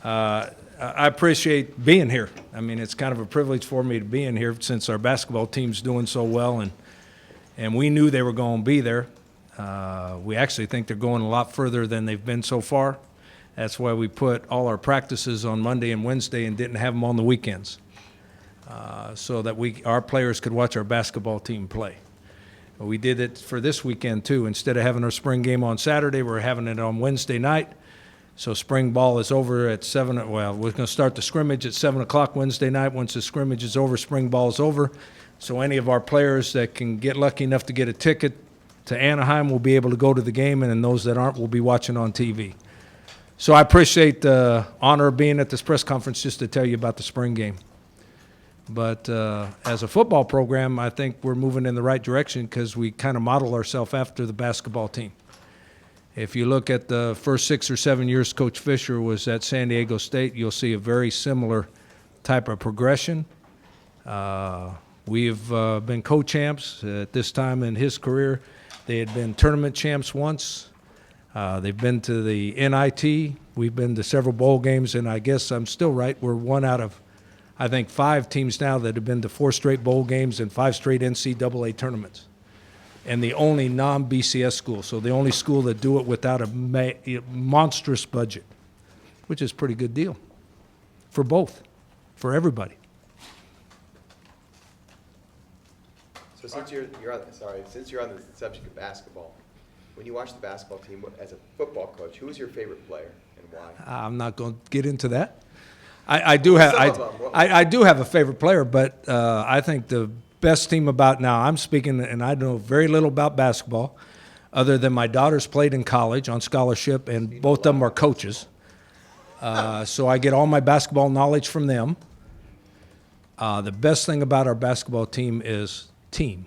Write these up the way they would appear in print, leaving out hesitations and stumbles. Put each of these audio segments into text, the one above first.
I appreciate being here. I mean, it's kind of a privilege for me to be in here since our basketball team's doing so well, and we knew they were going to be there. We actually think they're going a lot further than they've been so far. That's why we put all our practices on Monday and Wednesday and didn't have them on the weekends, so that our players could watch our basketball team play. We did it for this weekend, too. Instead of having our spring game on Saturday, we're having it on Wednesday night. So spring ball is over at 7. Well, we're going to start the scrimmage at 7 o'clock Wednesday night. Once the scrimmage is over, spring ball is over. So any of our players that can get lucky enough to get a ticket to Anaheim will be able to go to the game, and then those that aren't will be watching on TV. So I appreciate the honor of being at this press conference just to tell you about the spring game. But as a football program, I think we're moving in the right direction because we kind of model ourselves after the basketball team. If you look at the first 6 or 7 years Coach Fisher was at San Diego State, you'll see a very similar type of progression. We've been co-champs at this time in his career. They had been tournament champs once. They've been to the NIT. We've been to several bowl games, and I guess I'm still right. We're one out of, I think, 5 teams now that have been to 4 straight bowl games and 5 straight NCAA tournaments. And the only non-BCS school, so the only school that do it without a monstrous budget, which is a pretty good deal for both, for everybody. So since you're on the subject of basketball, when you watch the basketball team as a football coach, who is your favorite player and why? I'm not going to get into that. I do have a favorite player, but I think the best team about now, I'm speaking, and I know very little about basketball, other than my daughters played in college on scholarship, and both of them are coaches. So I get all my basketball knowledge from them. The best thing about our basketball team is team.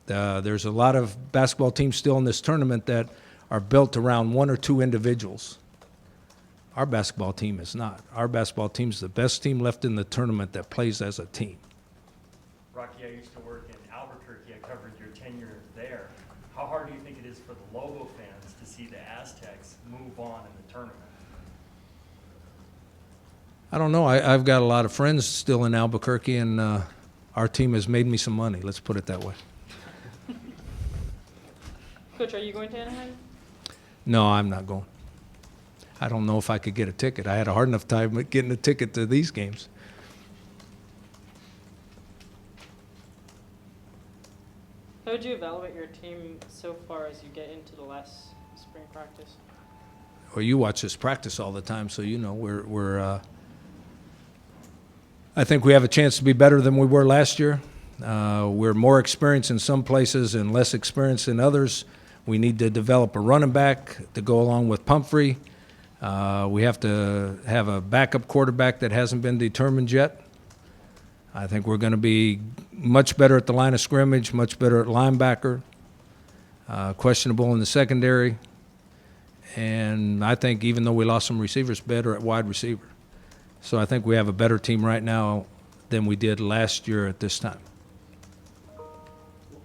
There's a lot of basketball teams still in this tournament that are built around 1 or 2 individuals. Our basketball team is not. Our basketball team is the best team left in the tournament that plays as a team. Rocky, I used to work in Albuquerque. I covered your tenure there. How hard do you think it is for the Lobo fans to see the Aztecs move on in the tournament? I don't know. I've got a lot of friends still in Albuquerque, and our team has made me some money. Let's put it that way. Coach, are you going to Anaheim? No, I'm not going. I don't know if I could get a ticket. I had a hard enough time getting a ticket to these games. How would you evaluate your team so far as you get into the last spring practice? Well, you watch us practice all the time, so you know we're I think we have a chance to be better than we were last year. We're more experienced in some places and less experienced in others. We need to develop a running back to go along with Pumphrey. We have to have a backup quarterback that hasn't been determined yet. I think we're going to be much better at the line of scrimmage, much better at linebacker, questionable in the secondary. And I think even though we lost some receivers, better at wide receiver. So I think we have a better team right now than we did last year at this time.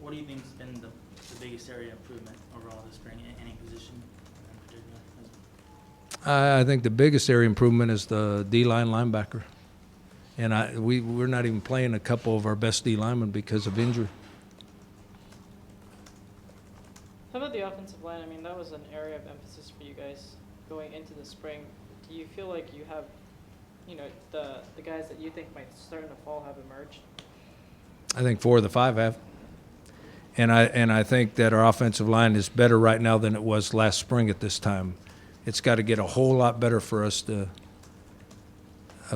What do you think has been the biggest area of improvement overall this spring in any position in particular? I think the biggest area improvement is the D-line linebacker. And we're not even playing a couple of our best D linemen because of injury. How about the offensive line? I mean, that was an area of emphasis for you guys going into the spring. Do you feel like you have, the guys that you think might start in the fall have emerged? I think 4 of the 5 have. And I think that our offensive line is better right now than it was last spring at this time. It's got to get a whole lot better for us to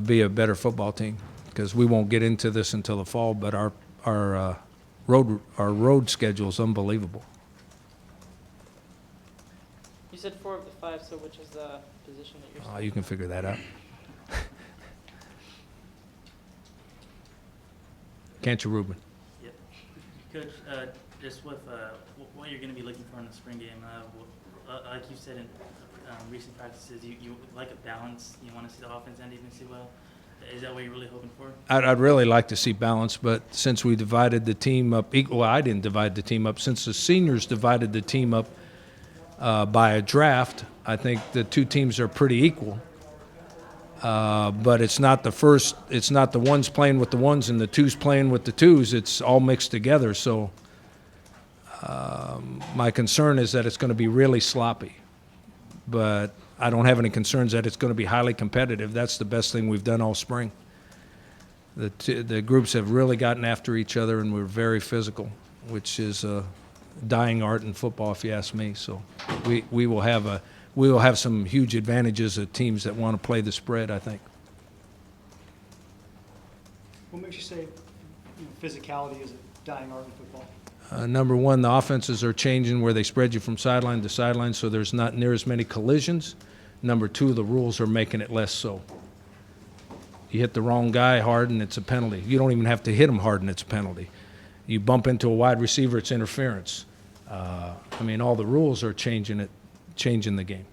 be a better football team, because we won't get into this until the fall, but our road schedule is unbelievable. You said 4 of the 5, so which is the position that you're starting? You can figure that out. Can't you, Ruben? Yep. Coach, just with what you're going to be looking for in the spring game, like you said in recent practices, you like a balance. You want to see the offense and defense do well. Is that what you're really hoping for? I'd really like to see balance, but since we divided the team up, well, I didn't divide the team up. Since the seniors divided the team up, by a draft. I think the two teams are pretty equal. But it's not the ones playing with the ones and the twos playing with the twos. It's all mixed together. So my concern is that it's going to be really sloppy. But I don't have any concerns that it's going to be highly competitive. That's the best thing we've done all spring. The groups have really gotten after each other, and we're very physical, which is a dying art in football, if you ask me. So we will have some huge advantages of teams that want to play the spread, I think. What makes you say physicality is a dying art in football? Number one, the offenses are changing where they spread you from sideline to sideline, so there's not near as many collisions. Number two, the rules are making it less so. You hit the wrong guy hard, and it's a penalty. You don't even have to hit him hard, and it's a penalty. You bump into a wide receiver, it's interference. All the rules are changing the game.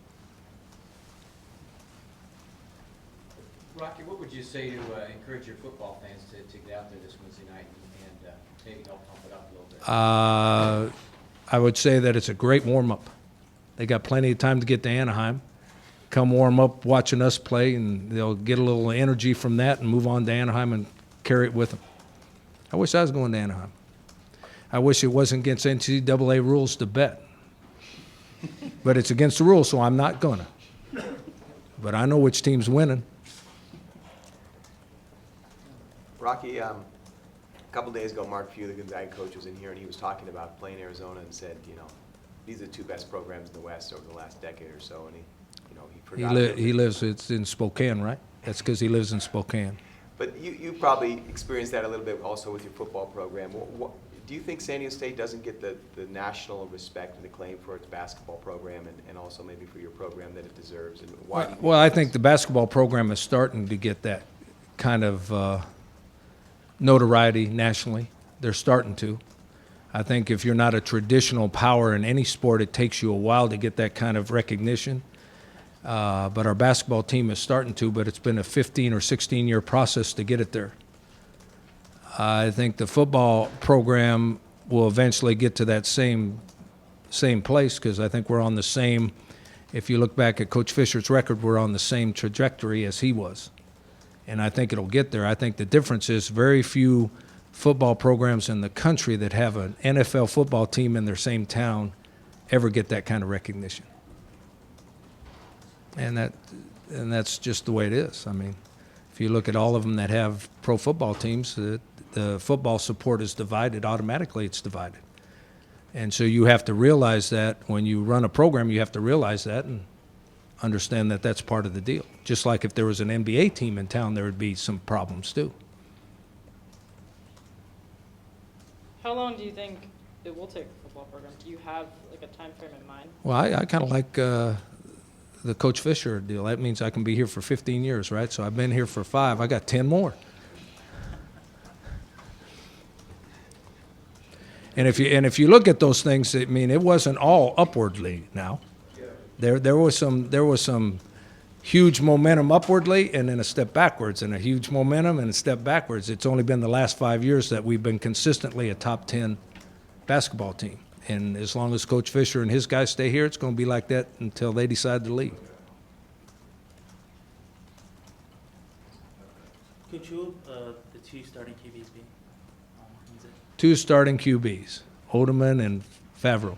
Rocky, what would you say to encourage your football fans to get out there this Wednesday night and maybe help pump it up a little bit? I would say that it's a great warm-up. They got plenty of time to get to Anaheim. Come warm up watching us play, and they'll get a little energy from that and move on to Anaheim and carry it with them. I wish I was going to Anaheim. I wish it wasn't against NCAA rules to bet. But it's against the rules, so I'm not going to. But I know which team's winning. Rocky, a couple days ago, Mark Few, the Gonzaga coach, was in here, and he was talking about playing Arizona and said, these are the two best programs in the West over the last decade or so, and he forgot. He lives in Spokane, right? That's because he lives in Spokane. But you probably experienced that a little bit also with your football program. Do you think San Diego State doesn't get the national respect and acclaim for its basketball program and also maybe for your program that it deserves? And why? Well, I think the basketball program is starting to get that kind of notoriety nationally. They're starting to. I think if you're not a traditional power in any sport, it takes you a while to get that kind of recognition. But our basketball team is starting to, but it's been a 15 or 16-year process to get it there. I think the football program will eventually get to that same place because I think we're on the same, if you look back at Coach Fisher's record, we're on the same trajectory as he was. And I think it'll get there. I think the difference is very few football programs in the country that have an NFL football team in their same town ever get that kind of recognition. And that's just the way it is. I mean, if you look at all of them that have pro football teams, the football support is divided. Automatically, it's divided. And so you have to realize that when you run a program, you have to realize that and understand that that's part of the deal. Just like if there was an NBA team in town, there would be some problems too. How long do you think it will take the football program? Do you have like a time frame in mind? Well, I kind of like the Coach Fisher deal. That means I can be here for 15 years, right? So I've been here for 5. I got 10 more. And if you look at those things, I mean, it wasn't all upwardly now. There was some huge momentum upwardly and then a step backwards, and a huge momentum and a step backwards. It's only been the last 5 years that we've been consistently a top 10 basketball team. And as long as Coach Fisher and his guys stay here, it's going to be like that until they decide to leave. Coach, who will the two starting QBs be? Is it 2 starting QBs, Odeman and Favreau.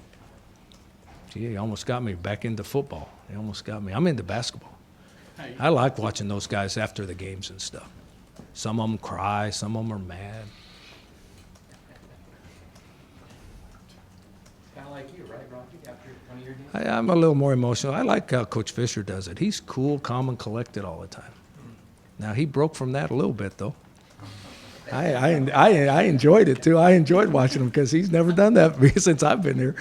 Gee, he almost got me back into football. He almost got me. I'm into basketball. I like watching those guys after the games and stuff. Some of them cry, some of them are mad. Kind of like you, right, Rocky, after one of your games? I'm a little more emotional. I like how Coach Fisher does it. He's cool, calm, and collected all the time. Now, he broke from that a little bit, though. I enjoyed it, too. I enjoyed watching him because he's never done that since I've been here.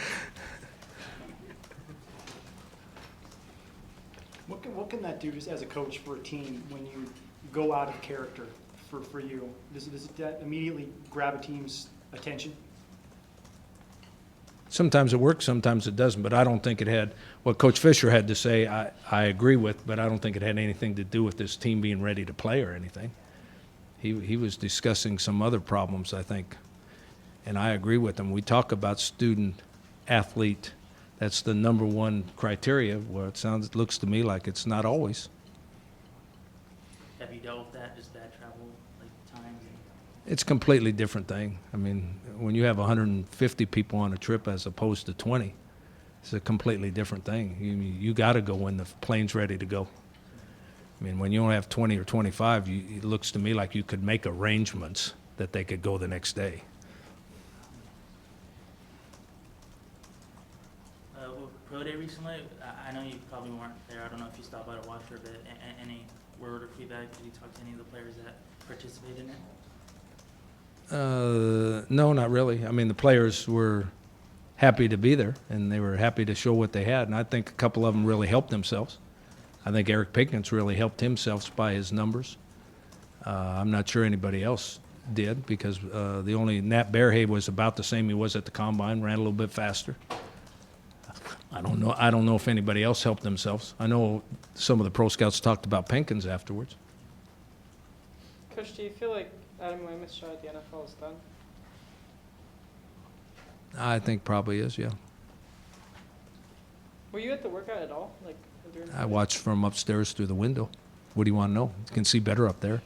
What can that do just as a coach for a team when you go out of character for you? Does that immediately grab a team's attention? Sometimes it works, sometimes it doesn't, but I don't think it had what Coach Fisher had to say. I agree with, but I don't think it had anything to do with this team being ready to play or anything. He was discussing some other problems, I think, and I agree with him. We talk about student-athlete That's the number one criteria, where it looks to me like it's not always. Have you dealt with that, just bad travel, like times? It's a completely different thing. I mean, when you have 150 people on a trip as opposed to 20, it's a completely different thing. You got to go when the plane's ready to go. I mean, when you only have 20 or 25, it looks to me like you could make arrangements that they could go the next day. With Pro Day recently, I know you probably weren't there. I don't know if you stopped by to watch for a bit. Any word or feedback? Did you talk to any of the players that participated in it? No, not really. I mean, the players were happy to be there, and they were happy to show what they had, and I think a couple of them really helped themselves. I think Eric Pickens really helped himself by his numbers. I'm not sure anybody else did, because the only Nat Bearhay was about the same he was at the combine, ran a little bit faster. I don't know if anybody else helped themselves. I know some of the pro scouts talked about Pickens afterwards. Coach, do you feel like Adam Weymouth's shot at the NFL is done? I think probably is, yeah. Were you at the workout at all? Like during the I watched from upstairs through the window. What do you want to know? You can see better up there.